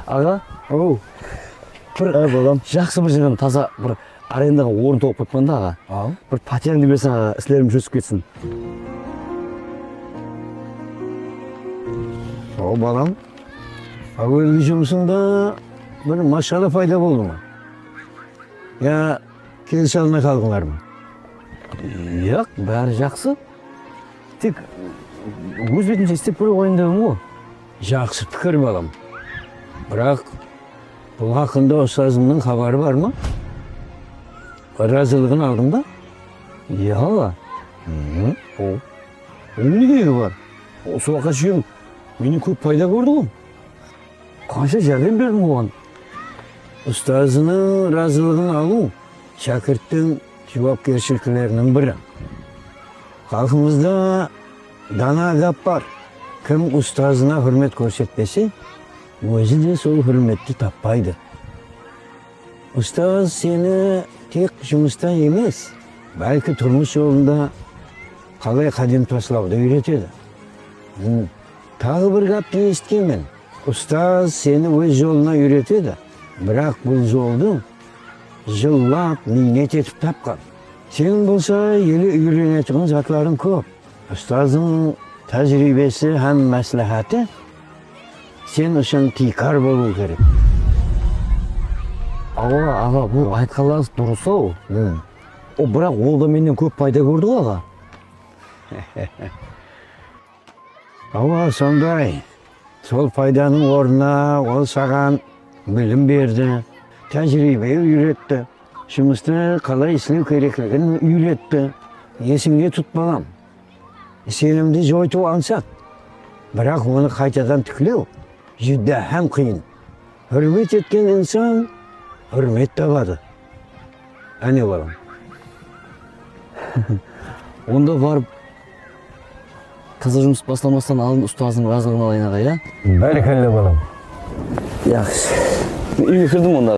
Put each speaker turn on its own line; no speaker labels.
Аға,
Оу,
бір
балам.
жақсы бір жерден таза бір арендаға орын тауып қойыппын да аға.
Ал.
Бір пәтеріңді берсең аға, істерім жүрісіп кетсін.
О, балам. Әуелгі жұмысыңда бір машина пайда болды ма? Я келісе алмай қалдыңдар ма?
Яқ, бәрі жақсы. Тек өз бетінше істеп көре қойындығым ғой.
Жақсы пікір балам. Бірақ бұл хақында ұстазымның хабары бар ма? Разылығын алдың ба?
Иә аға.
Ол неге бар? Осы уақыт жүйем мені көп пайда көрді ғой.
Қанша жәрдем бердім оған.
Ұстазының разылығын алу шәкірттің жауапкершіліктерінің бірі. Халқымызда дана адап бар. Кім ұстазына hürmet көрсетпесе, өзі де сол hürmetті таппайды. Ұстаз сені тек жұмыста емес, бәлкі тұрмыс жолында қалай қадам таслауды үйретеді. Тағы бір гапты естігенмін. Ұстаз сені өз жолына үйретеді, бірақ бұл жолды жыллап, ниет етіп тапқан. Сен болса, елі үйренетін затларың көп. Ұстаздың тәжірибесі һәм мәслихаты сен үшін тикар болу керек.
Аға, бұл айтқаныңыз дұрыс ау. О, бірақ ол да менен көп пайда көрді ғой аға.
Ава, сондай. Сол пайданың орнына ол саған білім берді, тәжірибе үйретті, жұмысты қалай істеу керектігін үйретті. Есіңде тұт балам. Сенімді жойту аңсақ. Бірақ оны қайтадан тіклеу жүдә һәм қиын. Hürmet еткен инсан hürmet табады. Әне балам.
Онда барып, таза жұмыс бастамастан алдын ұстаздың разылығын алайын аға, иә?
Бәрекелді балам.
Яқшы. Үйге кірдім онда.